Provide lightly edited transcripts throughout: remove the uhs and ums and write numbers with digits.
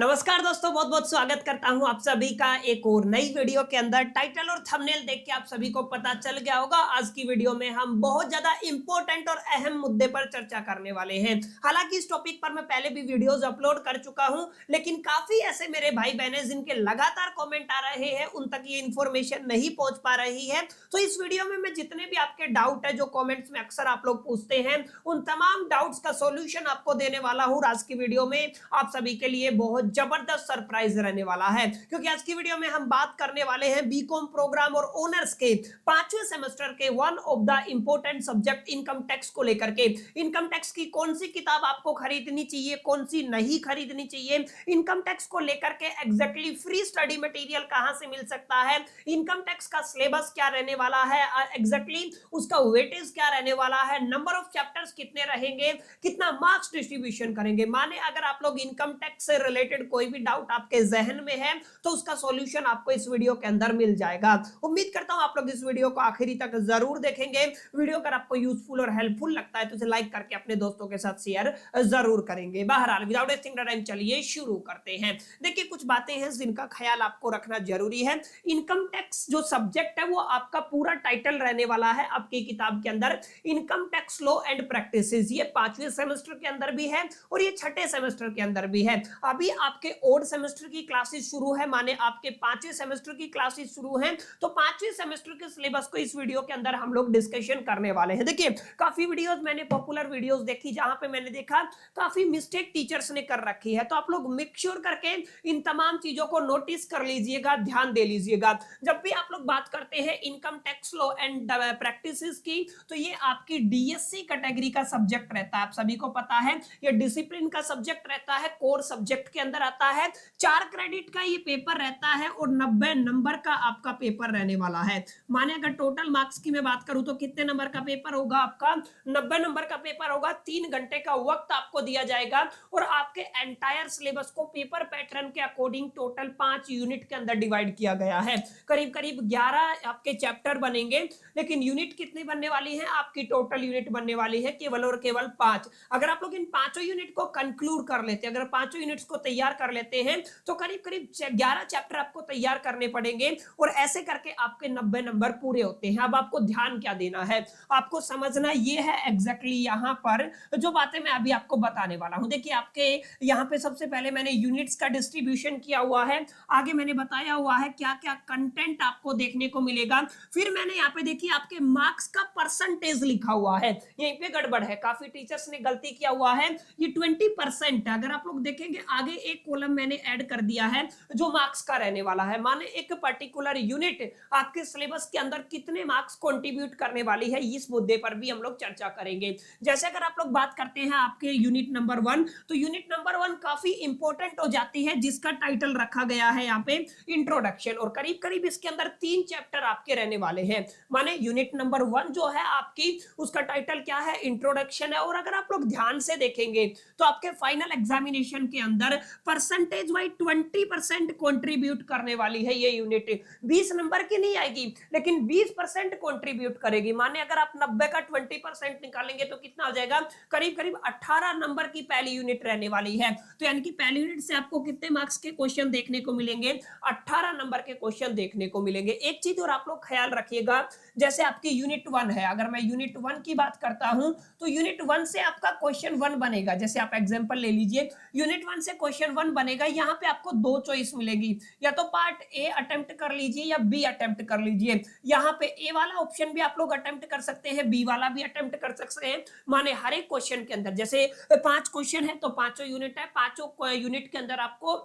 नमस्कार दोस्तों, बहुत बहुत स्वागत करता हूं आप सभी का एक और नई वीडियो के अंदर। टाइटल और थंबनेल देख के आप सभी को पता चल गया होगा आज की वीडियो में हम बहुत ज्यादा इंपॉर्टेंट और अहम मुद्दे पर चर्चा करने वाले हैं। हालांकि इस टॉपिक पर मैं पहले भी वीडियोस अपलोड कर चुका हूं, लेकिन काफी ऐसे मेरे भाई बहन जिनके लगातार कमेंट आ रहे हैं, उन तक ये इन्फॉर्मेशन नहीं पहुंच पा रही है। तो इस वीडियो में मैं जितने भी आपके डाउट है जो कॉमेंट्स में अक्सर आप लोग पूछते हैं, उन तमाम डाउट्स का सोल्यूशन आपको देने वाला हूं आज की वीडियो में। आप सभी के लिए बहुत जबरदस्त सरप्राइज रहने वाला है, क्योंकि आज की वीडियो में हम बात करने वाले हैं बीकॉम प्रोग्राम और ऑनर्स के 5वें सेमेस्टर के one of the important subject income tax को लेकर के। इनकम टैक्स की कौन सी किताब आपको खरीदनी चाहिए, कौन सी नहीं खरीदनी चाहिए, इनकम टैक्स को लेकर के एग्जैक्टली फ्री स्टडी मटेरियल कहां से मिल सकता है, इनकम टैक्स का सिलेबस क्या रहने वाला है, एग्जैक्टली उसका वेटेज क्या रहने वाला है, नंबर ऑफ चैप्टर्स कितने रहेंगे, कितना मार्क्स डिस्ट्रीब्यूशन करेंगे। माने अगर आप लोग इनकम टैक्स से रिलेटेड कोई भी डाउट आपके जहन में है तो उसका सॉल्यूशन आपको इस वीडियो के अंदर मिल जाएगा। उम्मीद करता हूं आप लोग इस वीडियो को आखिरी तक जरूर देखेंगे। वीडियो अगर आपको यूजफुल और हेल्पफुल लगता है तो इसे लाइक करके अपने दोस्तों के साथ शेयर जरूर करेंगे। बहरहाल विदाउट वेस्टिंग टाइम चलिए शुरू करते हैं। देखिए, कुछ बातें हैं जिनका ख्याल आपको रखना जरूरी है। इनकम टैक्स जो सब्जेक्ट है वो आपका पूरा टाइटल रहने वाला है आपकी किताब के अंदर, income tax law and practices. ये 5वें सेमेस्टर के अंदर भी है और ये 6ठे सेमेस्टर के अंदर भी है। अभी आपके ओड सेमेस्टर की क्लासेस शुरू है, माने आपके 5वें सेमेस्टर की क्लासेस शुरू हैं, तो 5वें सेमेस्टर के सिलेबस को इस वीडियो के अंदर हम लोग डिस्कशन करने वाले हैं। देखिए, काफी वीडियोस मैंने पॉपुलर वीडियोस देखी जहां पे मैंने देखा काफी मिस्टेक टीचर्स ने कर रखी है, तो आप लोग मेक श्योर करके इन तमाम चीजों को नोटिस कर लीजिएगा, ध्यान दे लीजिएगा। जब भी आप लोग बात करते हैं income tax law and practices की, तो ये आपकी डीएससी कैटेगरी का सब्जेक्ट रहता है। आप सभी को पता है ये डिसिप्लिन का सब्जेक्ट रहता है, कोर सब्जेक्ट के अंदर आता है। 4 क्रेडिट का ये पेपर रहता है और 90 नंबर का आपका पेपर रहने वाला है। माने अगर टोटल मार्क्स की मैं बात करूं तो कितने नंबर का पेपर होगा आपका? 90 नंबर का पेपर होगा। 3 घंटे का वक्त आपको दिया जाएगा और आपके एंटायर सिलेबस को पेपर पैटर्न के अकॉर्डिंग टोटल 5 यूनिट के अंदर डिवाइड किया गया है। करीब करीब 11 आपके चैप्टर बनेंगे, लेकिन यूनिट कितनी बनने वाली है आपकी? टोटल यूनिट बनने वाली है केवल और केवल 5। अगर आप लोग इन 5 यूनिट को कंक्लूड कर लेते हैं, अगर 5 यूनिट्स को तैयार कर लेते हैं तो करीब करीब 11 चैप्टर आपको तैयार करने पड़ेंगे और ऐसे करके आपके 90 नंबर पूरे होते हैं। अब आपको ध्यान क्या देना है, आपको समझना ये है एग्जैक्टली यहाँ पर जो बातें मैं अभी आपको बताने वाला हूं। देखिए, आपके यहाँ पे सबसे पहले मैंने यूनिट्स का डिस्ट्रीब्यूशन किया हुआ है, आगे मैंने बताया हुआ है क्या क्या कंटेंट आपको देखने को मिलेगा। फिर मैंने यहाँ पे देखिए आपके मार्क्स का परसेंटेज लिखा हुआ है, यहीं पे गड़बड़ है, काफी टीचर्स ने गलती किया हुआ है। ये 20% है। अगर आप लोग देखेंगे आगे एक कॉलम मैंने ऐड कर दिया है जो मार्क्स का रहने वाला है। माने एक पर्टिकुलर यूनिट आपके सिलेबस के अंदर कितने मार्क्स कंट्रीब्यूट करने वाली है, इस मुद्दे पर भी हम लोग चर्चा करेंगे। जैसे अगर आप लोग बात करते हैं आपके यूनिट नंबर 1, तो यूनिट नंबर 1 काफी इंपॉर्टेंट हो जाती है, जिसका टाइटल रखा गया है यहाँ पे इंट्रोडक्शन, और करीब करीब इसके अंदर 3 चैप्टर आपके रहने वाले हैं। माने यूनिट नंबर 1 जो है आपकी, उसका टाइटल क्या है? इंट्रोडक्शन है। और अगर आप लोग ध्यान से देखेंगे तो आपके फाइनल एग्जामिनेशन के अंदर परसेंटेज वाइज 20% कंट्रीब्यूट करने वाली है ये यूनिट। 20 नंबर की नहीं आएगी, लेकिन 20% कंट्रीब्यूट करेगी। माने अगर आप 90 का 20% निकालेंगे तो कितना हो जाएगा? करीब करीब 18 नंबर की पहली यूनिट रहने वाली है। तो यानी कि पहली यूनिट से आपको कितने मार्क्स के क्वेश्चन देखने को मिलेंगे? 18 नंबर के क्वेश्चन देखने को मिलेंगे। एक चीज और आप लोग ख्याल रखिएगा, जैसे आपकी यूनिट 1 है, अगर मैं यूनिट 1 की बात करता हूं तो यूनिट 1 से आपका क्वेश्चन 1 बनेगा। जैसे आप एग्जांपल ले लीजिए, यूनिट 1 से क्वेश्चन 1 बनेगा। यहाँ पे आपको 2 चॉइस मिलेगी, या तो पार्ट ए अटेम्प्ट कर लीजिए या बी अटेम्प्ट कर लीजिए। यहाँ पे ए वाला ऑप्शन भी आप लोग अटेम्प्ट कर सकते हैं, बी वाला भी अटेम्प्ट कर सकते हैं। माने हर एक क्वेश्चन के अंदर जैसे 5 क्वेश्चन है तो 5 यूनिट है, 5 यूनिट के अंदर आपको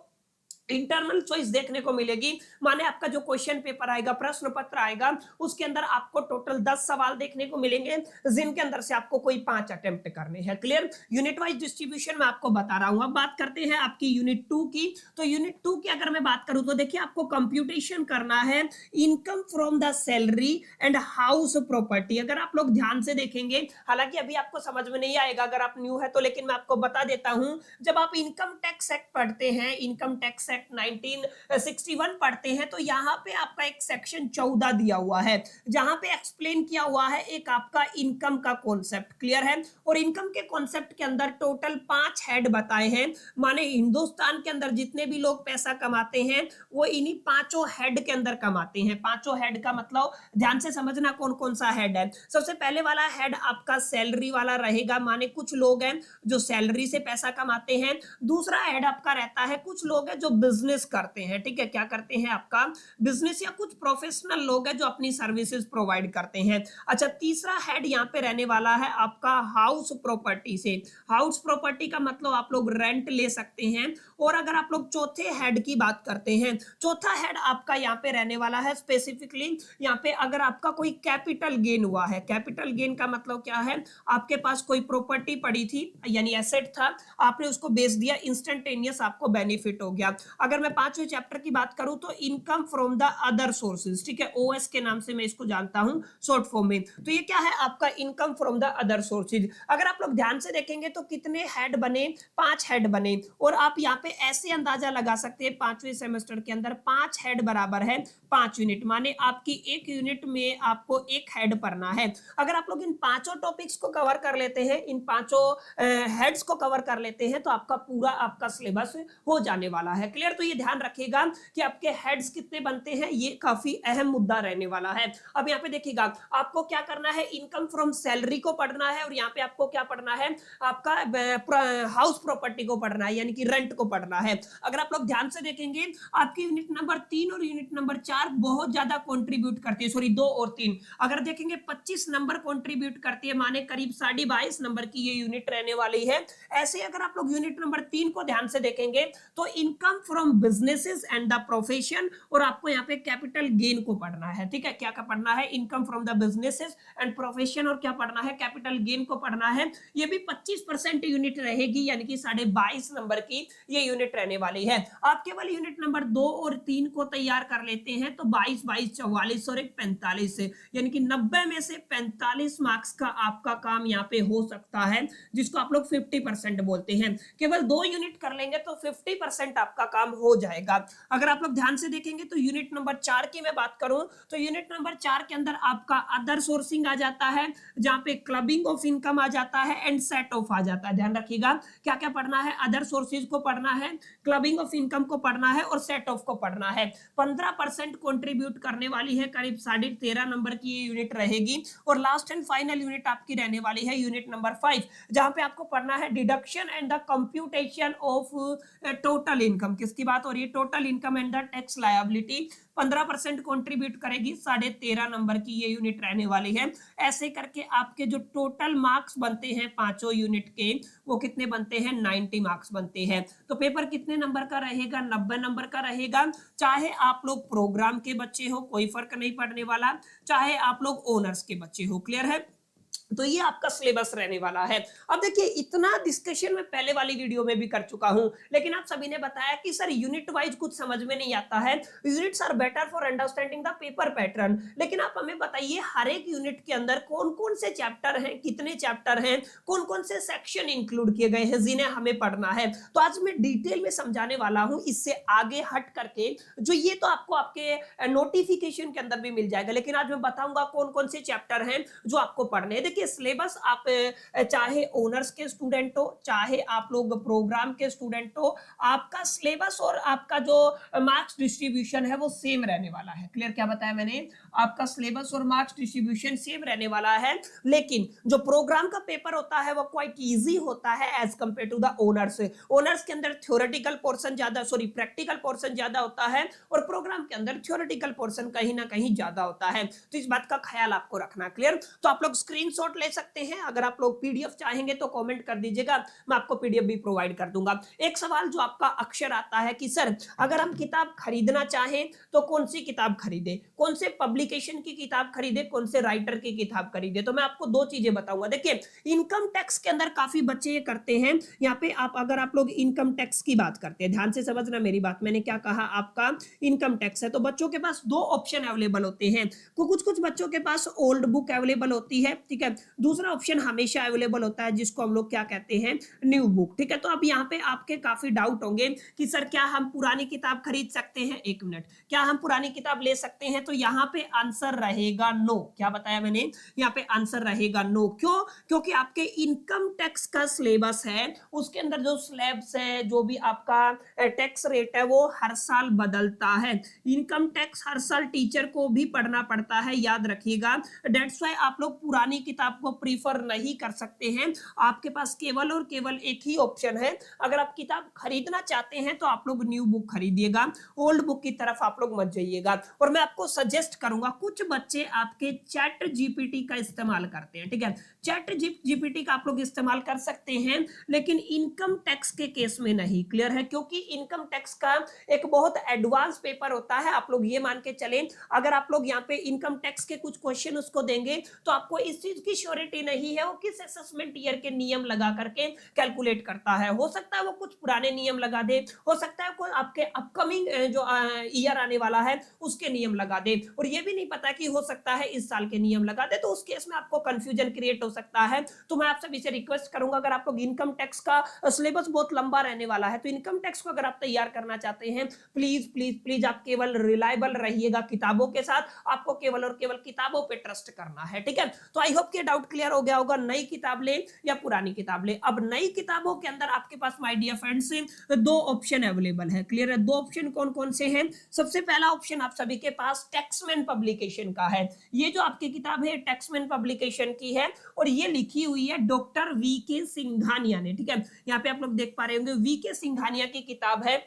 इंटरनल चॉइस देखने को मिलेगी। माने आपका जो क्वेश्चन पेपर आएगा, प्रश्न पत्र आएगा, उसके अंदर आपको टोटल 10 सवाल देखने को मिलेंगे, जिनके अंदर से आपको कोई 5 अटेम्प्ट करने हैं। क्लियर? यूनिट वाइज डिस्ट्रीब्यूशन मैं आपको बता रहा हूं। अब बात करते हैं आपकी यूनिट 2 की। तो यूनिट 2 की अगर मैं बात करूं तो देखिए आपको कंप्यूटेशन करना है income from the salary and house property. अगर आप लोग ध्यान से देखेंगे, हालांकि अभी आपको समझ में नहीं आएगा अगर आप न्यू है तो, लेकिन मैं आपको बता देता हूं, जब आप इनकम टैक्स एक्ट पढ़ते हैं, इनकम टैक्स एक्ट 1961 पढ़ते हैं तो यहाँ पे आपका एक सेक्शन 14 दिया हुआ है जहां पे एक्सप्लेन किया हुआ है एक आपका इनकम का कॉन्सेप्ट। क्लियर है? और इनकम के कॉन्सेप्ट के अंदर टोटल 5 हेड बताए हैं। माने हिंदुस्तान के अंदर जितने भी लोग पैसा कमाते हैं वो इन्हीं पांचों हेड के अंदर कमाते हैं। पांचों हेड का मतलब ध्यान से समझना कौन कौन सा हेड है। सबसे पहले वाला हेड आपका सैलरी वाला रहेगा, माने कुछ लोग हैं जो सैलरी से पैसा कमाते हैं। दूसरा हेड आपका रहता है कुछ लोग हैं जो बिजनेस करते हैं। ठीक है, क्या करते हैं? आपका बिजनेस, या कुछ प्रोफेशनल लोग हैं जो अपनी सर्विसेज प्रोवाइड करते हैं। अच्छा, तीसरा हेड यहाँ पे रहने वाला है आपका हाउस प्रॉपर्टी से। हाउस प्रॉपर्टी का मतलब आप लोग रेंट ले सकते हैं। और अगर आप लोग चौथे हेड की बात करते हैं, चौथा हेड आपका यहाँ पे रहने वाला है स्पेसिफिकली यहाँ पे अगर आपका कोई कैपिटल गेन हुआ है। कैपिटल गेन का मतलब क्या है? आपके पास कोई प्रॉपर्टी पड़ी थी यानी एसेट था, आपने उसको बेच दिया, इंस्टेंटेनियस आपको बेनिफिट हो गया। अगर मैं 5वें चैप्टर की बात करूं तो income from the other sources, ठीक है, ओएस के नाम से मैं इसको जानता हूं शॉर्ट फॉर्म में। तो ये क्या है? आपका income from the other sources. अगर आप लोग ध्यान से देखेंगे तो कितने हेड बने? 5 हेड बने। और आप यहाँ पे ऐसे अंदाजा लगा सकते हैं 5वें सेमेस्टर के अंदर 5 हेड बराबर है 5 यूनिट, माने आपकी एक यूनिट में आपको एक हेड पढ़ना है। अगर आप लोग इन पांचों टॉपिक्स को कवर कर लेते हैं, इन पांचों हेड्स को कवर कर लेते हैं तो आपका पूरा आपका सिलेबस हो जाने वाला है। क्लियर? तो ये ध्यान रखिएगा कि आपके हेड्स कितने बनते हैं, ये काफी अहम मुद्दा रहने वाला है। अब यहाँ पे देखिएगा आपको क्या करना है, इनकम फ्रॉम सैलरी को पढ़ना है और यहाँ पे आपको क्या पढ़ना है, आपका हाउस प्रॉपर्टी को पढ़ना है यानी कि रेंट को पढ़ना है। अगर आप लोग ध्यान से देखेंगे आपकी यूनिट नंबर 3 और यूनिट नंबर 4 बहुत ज्यादा कंट्रीब्यूट करती है, सॉरी 2 और 3 अगर देखेंगे 25 नंबर कंट्रीब्यूट करती है, माने करीब 22.5 नंबर की ये यूनिट रहने वाली है। ऐसे अगर आप लोग यूनिट नंबर 3 को ध्यान से देखेंगे तो income from businesses and the profession, और आपको यहाँ पे कैपिटल गेन को पढ़ना है। ठीक है, क्या क्या पढ़ना है? Income from the businesses and profession, और क्या पढ़ना है? कैपिटल गेन को पढ़ना है। ये भी 25% यूनिट रहेगी यानी कि 22.5 नंबर की ये यूनिट रहने वाली है। आप केवल यूनिट नंबर 2 और 3 को तैयार कर लेते हैं तो 22 22 44 और 45 से यानी कि 90 में से 45 मार्क्स का आपका काम यहाँ पे हो सकता है, जिसको आप लोग 50% बोलते हैं। केवल 2 यूनिट कर लेंगे तो 50% आपका काम हो जाएगा। अगर आप लोग ध्यान से देखेंगे तो यूनिट नंबर 4 की मैं बात करूं तो यूनिट नंबर 4 के अंदर आपका अदर सोर्सिंग आ जाता है, जहां पे क्लबिंग ऑफ इनकम आ जाता है एंड सेट ऑफ आ जाता है। ध्यान रखिएगा क्या क्या पढ़ना है, अदर सोर्सेज को पढ़ना है, क्लबिंग ऑफ इनकम को पढ़ना है और सेट ऑफ को पढ़ना है। 15% कंट्रीब्यूट करने वाली है, करीब 13.5 नंबर की ये यूनिट रहेगी। और लास्ट एंड फाइनल यूनिट आपकी रहने वाली है यूनिट नंबर 5, जहां पे आपको पढ़ना है deduction and the computation of total income. किसकी बात हो रही है? Total income and the tax liability. 15% contribute करेगी, 13.5 नंबर की ये यूनिट रहने वाली है। ऐसे करके आपके जो टोटल मार्क्स बनते हैं पांचों यूनिट के, वो कितने बनते हैं? 90 मार्क्स बनते हैं। तो पेपर कितने नंबर का रहेगा? 90 नंबर का रहेगा। चाहे आप लोग प्रोग्राम के बच्चे हो, कोई फर्क नहीं पड़ने वाला, चाहे आप लोग ओनर्स के बच्चे हो। क्लियर है? तो ये आपका सिलेबस रहने वाला है। अब देखिए इतना डिस्कशन मैं पहले वाली वीडियो में भी कर चुका हूं, लेकिन आप सभी ने बताया कि सर यूनिट वाइज कुछ समझ में नहीं आता है, units are better for understanding the paper pattern. लेकिन आप हमें बताइए हर एक यूनिट के अंदर कौन कौन से चैप्टर हैं, कितने चैप्टर हैं, कौन कौन से सेक्शन इंक्लूड किए गए हैं जिन्हें हमें पढ़ना है। तो आज मैं डिटेल में समझाने वाला हूं, इससे आगे हट करके जो ये तो आपको आपके नोटिफिकेशन के अंदर भी मिल जाएगा, लेकिन आज मैं बताऊंगा कौन कौन से चैप्टर हैं जो आपको पढ़ने हैं। देखिए सिलेबस आप चाहे ओनर्स के स्टूडेंट हो, चाहे आप लोग प्रोग्राम के स्टूडेंट हो, आपका सिलेबस और आपका जो मार्क्स डिस्ट्रीब्यूशन है वो सेम रहने वाला है। क्लियर? क्या बताया मैंने? आपका सिलेबस और मार्क्स डिस्ट्रीब्यूशन सेम रहने वाला है, लेकिन जो प्रोग्राम का पेपर होता है वो क्वाइट इजी होता है as compare to the honours. Honours के अंदर थ्योरेटिकल पोर्शन ज्यादा, सॉरी प्रैक्टिकल पोर्शन ज्यादा होता है, और प्रोग्राम के अंदर थ्योरेटिकल पोर्शन कहीं ना कहीं ज्यादा होता है। तो इस बात का ख्याल आपको रखना। क्लियर? तो आप लोग स्क्रीनशॉट ले सकते हैं, अगर आप लोग पीडीएफ चाहेंगे तो कमेंट कर दीजिएगा, मैं आपको पीडीएफ भी प्रोवाइड कर दूंगा। एक सवाल जो आपका अक्सर आता है कि सर अगर हम किताब खरीदना चाहें तो कौन सी किताब खरीदे, कौन से पब्लिकेशन की किताब खरीदे, कौन से राइटर की किताब खरीदे। तो मैं आपको 2 चीजें बताऊंगा। देखिए इनकम टैक्स के अंदर काफी बच्चे ये करते हैं, यहाँ पे अगर आप लोग इनकम टैक्स की बात करते हैं, ध्यान से समझना मेरी बात, मैंने क्या कहा, आपका इनकम टैक्स है तो बच्चों के पास 2 ऑप्शन अवेलेबल होते हैं। कुछ बच्चों के पास ओल्ड बुक अवेलेबल होती है, ठीक है, दूसरा ऑप्शन हमेशा अवेलेबल होता है जिसको हम लोग क्या कहते हैं, न्यू बुक। ठीक है, तो अब यहाँ पे आपके काफी डाउट होंगे कि सर क्या हम पुरानी किताब खरीद सकते हैं, एक मिनट, क्या हम पुरानी किताब ले सकते हैं? तो यहाँ पे आंसर रहेगा नो। क्या बताया मैंने, यहाँ पे आंसर रहेगा नो। क्यों? क्योंकि आपके इनकम टैक्स का सिलेबस है, उसके अंदर जो स्लैब्स है, जो भी आपका टैक्स रेट है, वो हर साल बदलता है। इनकम टैक्स हर साल टीचर को भी पढ़ना पड़ता है, याद रखिएगा। दैट्स व्हाई आप लोग पुरानी किताब को प्रीफर नहीं कर सकते हैं। आपके पास केवल और केवल एक ही ऑप्शन है, अगर आप किताब खरीदना चाहते हैं तो आप लोग न्यू बुक खरीदिएगा, ओल्ड बुक की तरफ आप लोग मत जाइएगा। और मैं आपको सजेस्ट करूंगा, कुछ बच्चे आपके चैट जीपीटी का इस्तेमाल करते हैं, ठीक है, चैट जीपीटी का आप लोग इस्तेमाल कर सकते हैं, लेकिन इनकम टैक्स के केस में नहीं। क्लियर है? क्योंकि इनकम टैक्स का एक बहुत एडवांस पेपर होता है। आप लोग ये मान के चलें, अगर आप लोग यहाँ पे इनकम टैक्स के कुछ क्वेश्चन उसको देंगे तो आपको इस चीज की श्योरिटी नहीं है वो किस असेसमेंट ईयर के नियम लगा करके कैलकुलेट करता है। हो सकता है वो कुछ पुराने नियम लगा दे, हो सकता है कोई आपके अपकमिंग जो ईयर आने वाला है उसके नियम लगा दे, और ये भी नहीं पता कि हो सकता है इस साल के नियम लगा दे, तो उस केस में आपको कंफ्यूजन क्रिएट हो सकता है। तो मैं आप सभी से रिक्वेस्ट करूंगा, अगर आप लोग इनकम टैक्स का सिलेबस बहुत लंबा रहने वाला है, तो इनकम टैक्स को अगर आप तैयार करना चाहते हैं, प्लीज प्लीज प्लीज आप केवल रिलायबल रहिएगा किताबों के साथ, आपको केवल और केवल किताबों पे ट्रस्ट करना है। ठीक है, तो आई होप कि डाउट क्लियर हो गया होगा, नई किताब ले या पुरानी किताब ले। अब नई किताबों के अंदर आपके पास माय डियर फ्रेंड्स दो ऑप्शन अवेलेबल है। क्लियर है? दो ऑप्शन कौन कौन से हैं? सबसे पहला ऑप्शन आप सभी के पास टैक्समैन पब्लिकेशन का है। ये जो आपकी किताब है टैक्समैन पब्लिकेशन की है, और ये लिखी हुई है डॉक्टर वी के सिंघानिया ने। ठीक है, यहाँ पे आप लोग देख पा रहे होंगे, वी के सिंघानिया की किताब है,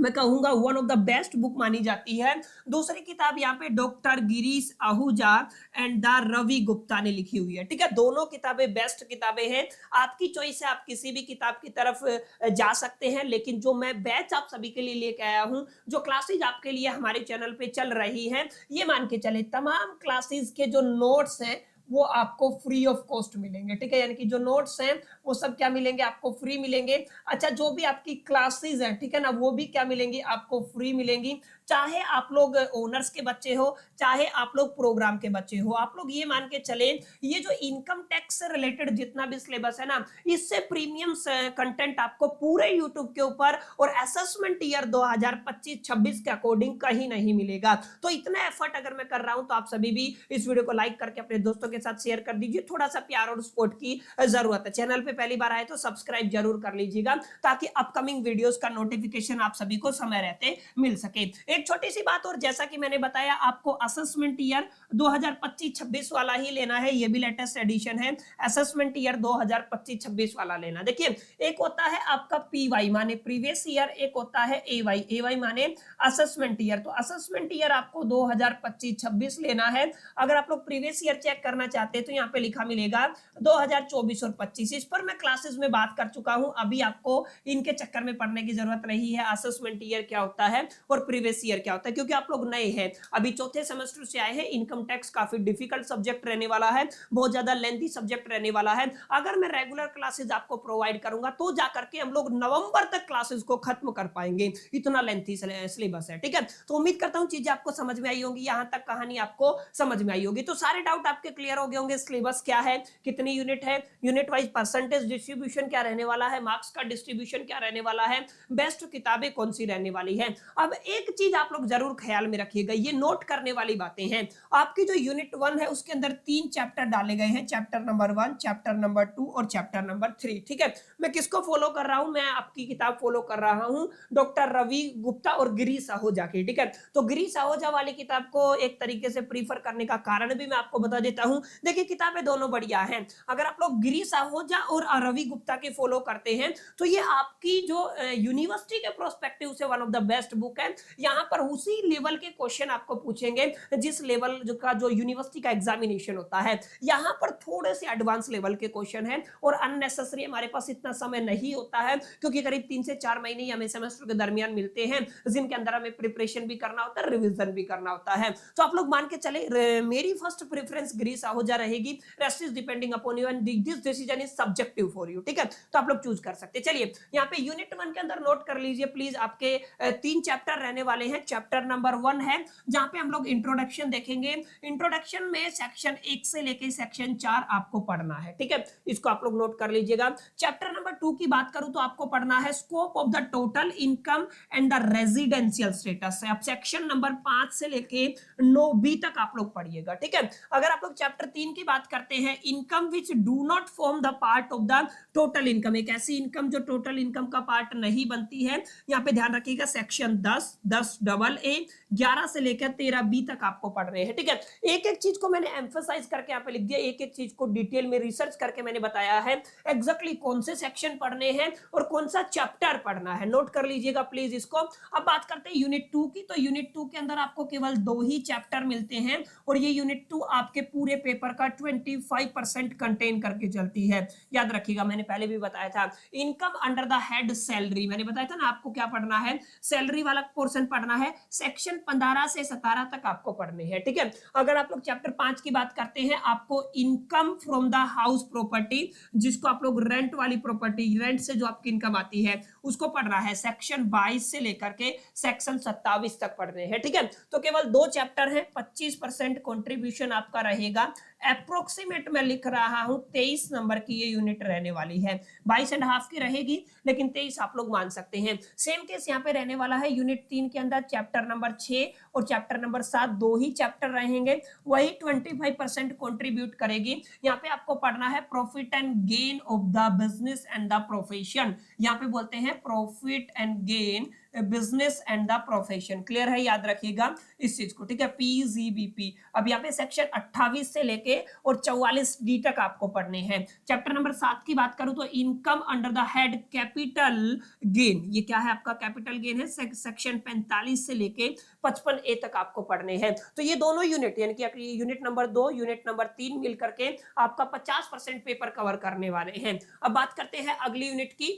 मैं कहूंगा one of the best book मानी जाती है। दूसरी किताब यहाँ पे doctor Girish Ahuja and the Ravi Gupta ने लिखी हुई है। ठीक है, दोनों किताबें बेस्ट किताबें हैं, आपकी चॉइस है, आप किसी भी किताब की तरफ जा सकते हैं। लेकिन जो मैं बैच आप सभी के लिए लेके आया हूं, जो क्लासेज आपके लिए हमारे चैनल पे चल रही है, ये मान के चले तमाम क्लासेज के जो नोट्स हैं वो आपको फ्री ऑफ कॉस्ट मिलेंगे। ठीक है, यानी कि जो नोट्स हैं वो सब क्या मिलेंगे, आपको फ्री मिलेंगे। अच्छा, जो भी आपकी क्लासेस हैं, ठीक है ना, वो भी क्या मिलेंगी, आपको फ्री मिलेंगी। चाहे आप लोग ओनर्स के बच्चे हो, चाहे आप लोग प्रोग्राम के बच्चे हो, आप लोग ये मान के चले, ये जो इनकम टैक्स से रिलेटेड जितना भी सिलेबस है ना, इससे प्रीमियम कंटेंट आपको पूरे यूट्यूब के ऊपर और असेसमेंट ईयर 2025-26 के अकॉर्डिंग कहीं नहीं मिलेगा। तो इतना एफर्ट अगर मैं कर रहा हूं, तो आप सभी भी इस वीडियो को लाइक करके अपने दोस्तों के साथ शेयर कर दीजिए। थोड़ा सा प्यार और सपोर्ट की जरूरत है। चैनल पे पहली बार आए तो सब्सक्राइब जरूर कर लीजिएगा, ताकि अपकमिंग वीडियोस का नोटिफिकेशन आप सभी को समय रहते मिल सके। एक छोटी सी बात और, जैसा कि मैंने बताया, आपको असेसमेंट ईयर 2025-26 वाला ही लेना है, ये भी लेटेस्ट एडिशन है, असेसमेंट ईयर 2025-26 वाला लेना। देखिए, एक होता है आपका पीवाई माने प्रीवियस ईयर, एक होता है एवाई, एवाई माने असेसमेंट ईयर। तो असेसमेंट ईयर आपको 2025-26 लेना है। अगर आप लोग प्रीवियस ईयर चेक करना चाहते हैं तो यहाँ पे लिखा मिलेगा 2024 और 25। इस पर मैं क्लासेस में बात कर चुका हूं, अभी आपको इनके चक्कर में पड़ने की जरूरत नहीं है। असेसमेंट ईयर क्या होता है और प्रीवियस ईयर क्या होता है, क्योंकि आप लोग नए हैं, अभी चौथे सेमेस्टर से आए हैं। इनकम टैक्स काफी डिफिकल्ट सब्जेक्ट रहने वाला है, बहुत ज्यादा लेंथी सब्जेक्ट रहने वाला है। अगर मैं रेगुलर क्लासेस आपको प्रोवाइड करूंगा तो जाकर के हम लोग नवंबर तक क्लासेस को खत्म कर पाएंगे, इतना लेंथी सिलेबस है। ठीक है, तो उम्मीद करता हूं चीजें आपको समझ में आई होंगी, यहां तक कहानी आपको समझ में आई होगी। तो सारे डाउट आपके क्लियर हो गए होंगे, सिलेबस क्या है, कितनी यूनिट है, यूनिट वाइज परसेंटेज डिस्ट्रीब्यूशन क्या रहने वाला है, मार्क्स का डिस्ट्रीब्यूशन क्या रहने वाला है, बेस्ट किताबें कौन सी रहने वाली है। अब एक चीज आप लोग जरूर ख्याल में रखिएगा, ये नोट करने वाली बातें हैं। आपकी जो यूनिट 1 है उसके अंदर 3 चैप्टर डाले गए हैं, चैप्टर नंबर 1, चैप्टर नंबर 2 और चैप्टर नंबर 3। ठीक है, मैं किसको फॉलो कर रहा हूं, मैं आपकी किताब फॉलो कर रहा हूं डॉक्टर रवि गुप्ता और गिरीश आहूजा की। ठीक है, तो गिरीश आहूजा वाली किताब को एक तरीके से प्रीफर करने का कारण भी मैं आपको बता देता हूं। देखिए, किताबें दोनों बढ़िया हैं, अगर आप लोग गिरीश आहूजा और रवि गुप्ता के फॉलो करते हैं तो ये आपकी जो यूनिवर्सिटी के प्रोस्पेक्टिव से one of the best book है। यहाँ पर उसी लेवल के क्वेश्चन आपको पूछेंगे जिस लेवल का जो यूनिवर्सिटी का एग्जामिनेशन होता है, यहाँ पर थोड़े से एडवांस लेवल के क्वेश्चन हैं। और अननेसेसरी हमारे पास इतना समय नहीं होता है, क्योंकि करीब 3 से 4 महीने हमें सेमेस्टर के दरमियान मिलते हैं, जिनके अंदर हमें प्रिपरेशन भी करना होता है, रिविजन भी करना होता है। तो आप लोग मान के चले, मेरी फर्स्ट प्रेफरेंस गिरीश हो जा रहेगी, rest is depending upon you and this decision is subjective for you, ठीक है। तो आप लोग चूज कर सकते हैं। चलिए यहाँ पे यूनिट 1 के अंदर नोट कर लीजिए प्लीज, आपके 3 चैप्टर रहने वाले हैं। चैप्टर नंबर 1 है जहां पे हम लोग इंट्रोडक्शन देखेंगे। इंट्रोडक्शन में सेक्शन 1 से लेके सेक्शन 4 आपको पढ़ना है, ठीक है, इसको आप लोग नोट कर लीजिएगा। चैप्टर नंबर 2 की बात करूं तो आपको पढ़ना है scope of the total income and the residential status. अब सेक्शन नंबर 5 से लेके 9B तक आप लोग पढ़िएगा, ठीक है। अगर आप लोग चैप्टर 3 की बात करते हैं, income which do not form the part of the total income, एक ऐसी इनकम जो टोटल इनकम का पार्ट नहीं बनती है, यहाँ पे ध्यान रखिएगा सेक्शन 10, 10AA, 11 से लेकर 13B तक आपको पढ़ रहे हैं, ठीक है। एक एक चीज को मैंने एम्फसाइज करके यहाँ पे लिख दिया, एक एक चीज को डिटेल में रिसर्च करके मैंने बताया है एग्जैक्टली कौन से सेक्शन पढ़ने हैं और कौन सा चैप्टर पढ़ना है, नोट कर लीजिएगा प्लीज इसको। अब बात करते हैं यूनिट 2 की, तो यूनिट 2 के अंदर आपको केवल 2 ही चैप्टर मिलते हैं और ये यूनिट 2 आपके पूरे पेपर का 25% कंटेन करके चलती है। याद रखिएगा मैंने पहले भी बताया था, income under the head salary, मैंने बताया था ना आपको क्या पढ़ना है, सैलरी वाला पोर्शन पढ़ना है। सेक्शन 15 से 17 तक आपको पढ़ने हैं, ठीक है। अगर आप लोग चैप्टर 5 की बात करते हैं, आपको income from the house property, जिसको आप लोग रेंट वाली प्रॉपर्टी, रेंट से जो आपकी इनकम आती है उसको पढ़ना है। सेक्शन 22 से लेकर के सेक्शन 27 तक पढ़ रहे हैं, ठीक है। तो केवल 2 चैप्टर हैं, 25% कंट्रीब्यूशन आपका रहेगा। अप्रोक्सीमेट मैं लिख रहा हूं 23 नंबर की ये यूनिट रहने वाली है, 22.5 की रहेगी लेकिन 23 आप लोग मान सकते हैं। सेम केस यहाँ पे रहने वाला है यूनिट 3 के अंदर, चैप्टर नंबर 6 और चैप्टर नंबर 7 2 ही चैप्टर रहेंगे, वही 25% कंट्रीब्यूट करेगी। यहाँ पे आपको पढ़ना है profit and gain of the business and the profession, यहाँ पे बोलते हैं profit and gain business and the profession, clear है, याद रखिएगा इस चीज को, ठीक है, PGBP। अब यहाँ पे सेक्शन 28 से लेके और 44D तक आपको पढ़ने हैं। चैप्टर नंबर 7 की बात करूं तो income under the head capital gain, ये क्या है आपका कैपिटल गेन है, सेक्शन 45 से लेके 55A तक आपको पढ़ने हैं। तो ये दोनों यूनिट यानी कि यूनिट नंबर 2 यूनिट नंबर 3 मिलकर के आपका 50% पेपर कवर करने वाले हैं। अब बात करते हैं अगली यूनिट की,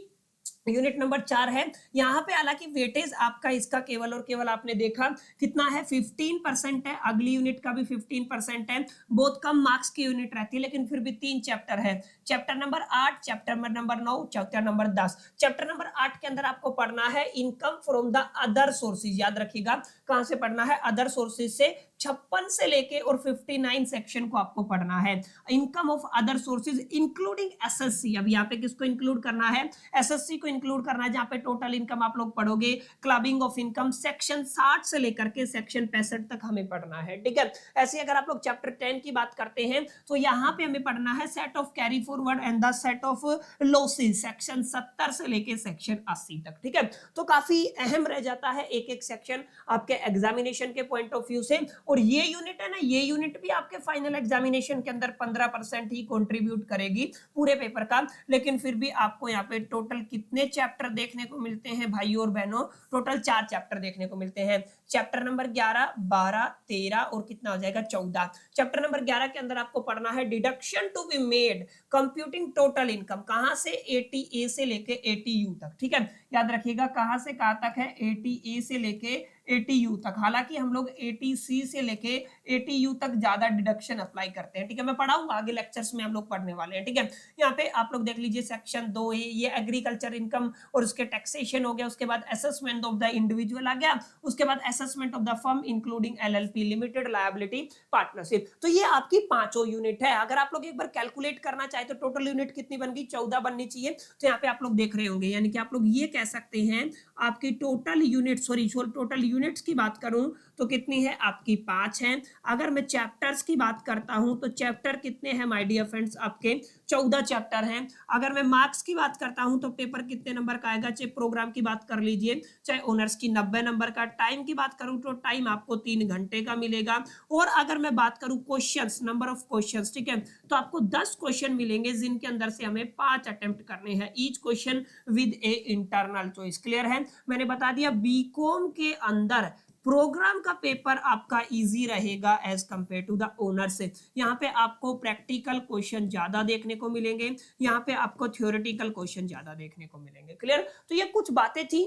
यूनिट नंबर 4 है। यहाँ पे हालांकि वेटेज आपका इसका केवल और केवल आपने देखा कितना है, 15% है, अगली यूनिट का भी 15% है, बहुत कम मार्क्स की यूनिट रहती है लेकिन फिर भी 3 चैप्टर है, chapter number 8, chapter number 9, chapter number 10। Chapter number 8 के अंदर आपको पढ़ना है income from the other sources, याद रखिएगा कहां से पढ़ना है, अदर सोर्सेज से 56 से लेके और 59 सेक्शन को आपको पढ़ना है। Income of other sources including SSC, अब यहाँ पे किसको इंक्लूड करना है, SSC को इंक्लूड करना है, जहां पे टोटल इनकम आप लोग पढ़ोगे, क्लबिंग ऑफ इनकम सेक्शन 60 से लेकर के सेक्शन 65 तक हमें पढ़ना है, ठीक है। ऐसे अगर आप लोग चैप्टर 10 की बात करते हैं तो यहाँ पे हमें पढ़ना है set of carry forward and the set of losses, section 70 से लेके सेक्शन 80 तक, ठीक है। तो काफी अहम रह जाता है एक एक सेक्शन आपके एग्जामिनेशन के पॉइंट ऑफ व्यू से। और ये यूनिट है ना, ये यूनिट भी आपके फाइनल एग्जामिनेशन के अंदर 15% ही कंट्रीब्यूट करेगी पूरे पेपर का, लेकिन फिर भी आपको यहाँ पे टोटल कितने चैप्टर देखने को मिलते हैं भाइयों और बहनों, टोटल 4 चैप्टर देखने को मिलते हैं। चैप्टर नंबर 11, 12, 13 और कितना हो जाएगा 14। चैप्टर नंबर 11 के अंदर आपको पढ़ना है deduction to be made computing total income, कहां से 80A से लेके 80U तक, ठीक है, याद रखिएगा कहां से कहां तक है, 80A से लेके 80U तक। हालांकि हम लोग 80C से लेके 80U तक ज्यादा डिडक्शन अप्लाई करते हैं, ठीक है, मैं पढ़ाऊंगा आगे लेक्चर्स में हम लोग पढ़ने वाले हैं, ठीक है। यहाँ पे आप लोग देख लीजिए सेक्शन 2 ये एग्रीकल्चर इनकम और उसके टैक्सेशन हो गया, उसके बाद असेसमेंट ऑफ द इंडिविजुअल आ गया, उसके बाद assessment of the firm including LLP limited liability partnership. तो ये आपकी 5 यूनिट है। अगर आप लोग एक बार कैलकुलेट करना चाहे तो टोटल यूनिट कितनी बन गई, 14 बननी चाहिए। तो यहाँ पे आप लोग देख रहे होंगे, यानी कि आप लोग ये कह सकते हैं आपकी total unit, sorry total units की बात करूं तो कितनी है आपकी 5 है। अगर मैं चैप्टर्स की बात करता हूं तो चैप्टर कितने हैं माय डियर फ्रेंड्स, आपके 14 चैप्टर हैं। अगर मैं मार्क्स की बात करता हूं तो पेपर कितने नंबर का आएगा, चाहे प्रोग्राम की बात कर लीजिए चाहे ऑनर्स की 90 नंबर का। टाइम की बात करूं तो टाइम आपको 3 घंटे का मिलेगा। और अगर मैं बात करूं क्वेश्चंस, नंबर ऑफ क्वेश्चंस, ठीक है, तो आपको 10 क्वेश्चन मिलेंगे जिनके अंदर से हमें 5 अटेम्प्ट करने हैं, each question with a internal choice, clear है। मैंने बता दिया बीकॉम के अंदर प्रोग्राम का पेपर आपका इजी रहेगा as compare to the honour से। यहाँ पे आपको प्रैक्टिकल क्वेश्चन ज्यादा देखने को मिलेंगे, यहाँ पे आपको थ्योरेटिकल क्वेश्चन ज्यादा देखने को मिलेंगे, क्लियर। तो ये कुछ बातें थी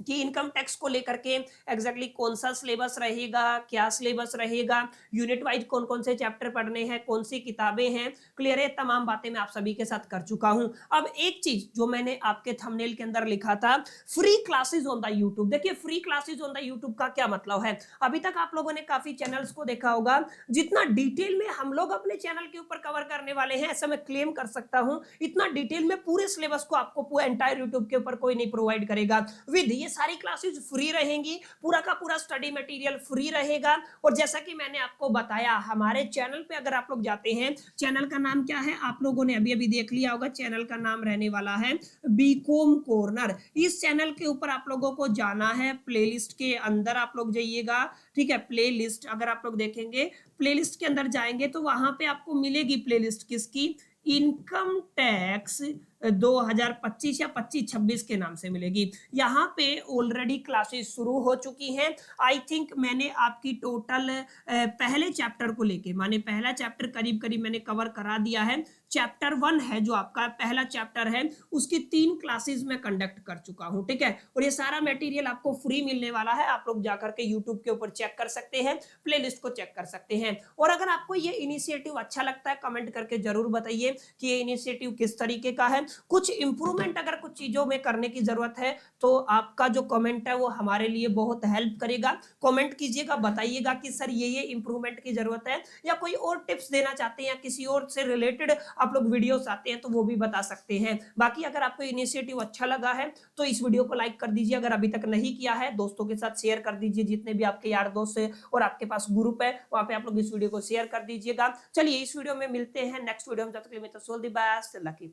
कि इनकम टैक्स को लेकर के एग्जैक्टली कौन सा सिलेबस रहेगा, क्या सिलेबस रहेगा, यूनिट वाइज कौन कौन से चैप्टर पढ़ने हैं, कौन सी किताबें हैं, क्लियर है। तमाम बातें मैं आप सभी के साथ कर चुका हूं। अब एक चीज जो मैंने आपके थंबनेल के अंदर लिखा था, free classes on the YouTube. देखिए free classes on the YouTube का क्या मतलब है। अभी तक आप लोगों ने काफी चैनल्स को देखा होगा, जितना डिटेल में हम लोग अपने चैनल के ऊपर कवर करने वाले हैं, ऐसा मैं क्लेम कर सकता हूं, इतना डिटेल में पूरे सिलेबस को आपको पूरा एंटायर यूट्यूब के ऊपर कोई नहीं प्रोवाइड करेगा। विद ये सारी क्लासेस फ्री रहेंगी, पूरा का पूरा स्टडी मटेरियल फ्री रहेगा। और जैसा कि मैंने आपको बताया, हमारे चैनल पे अगर आप लोग जाते हैं, चैनल का नाम क्या है आप लोगों ने अभी अभी देख लिया होगा, चैनल का नाम रहने वाला है बीकॉम कॉर्नर। इस चैनल के ऊपर आप लोगों को जाना है, प्लेलिस्ट के अंदर आप लोग जाइएगा, ठीक है। प्लेलिस्ट अगर आप लोग देखेंगे, प्लेलिस्ट के अंदर जाएंगे तो वहां पे आपको मिलेगी प्लेलिस्ट किसकी, इनकम टैक्स 2025 या 25-26 के नाम से मिलेगी। यहाँ पे ऑलरेडी क्लासेस शुरू हो चुकी हैं। आई थिंक मैंने आपकी टोटल पहले चैप्टर को लेके, माने पहला चैप्टर करीब करीब मैंने कवर करा दिया है। चैप्टर 1 है जो आपका पहला चैप्टर है, उसकी 3 क्लासेस मैं कंडक्ट कर चुका हूँ, ठीक है। और ये सारा मटेरियल आपको फ्री मिलने वाला है, आप लोग जाकर के यूट्यूब के ऊपर चेक कर सकते हैं, प्लेलिस्ट को चेक कर सकते हैं। और अगर आपको ये इनिशिएटिव अच्छा लगता है, कमेंट करके जरूर बताइए कि ये इनिशिएटिव किस तरीके का है। कुछ इंप्रूवमेंट अगर कुछ चीजों में करने की जरूरत है तो आपका जो कमेंट है वो हमारे लिए बहुत हेल्प करेगा। कमेंट कीजिएगा, बताइएगा कि सर ये इंप्रूवमेंट की जरूरत है, या कोई और टिप्स देना चाहते हैं या किसी और से रिलेटेड आप लोग वीडियोस आते हैं तो वो भी बता सकते हैं। बाकी अगर आपको इनिशिएटिव अच्छा लगा है तो इस वीडियो को लाइक कर दीजिए, अगर अभी तक नहीं किया है दोस्तों के साथ शेयर कर दीजिए, जितने भी आपके यार दोस्त है और आपके पास ग्रुप है वहां पे आप लोग इस वीडियो को शेयर कर दीजिएगा। चलिए इस वीडियो में मिलते हैं नेक्स्ट वीडियो में, तब तक के लिए मैं तो सोल दी बेस्ट लकी।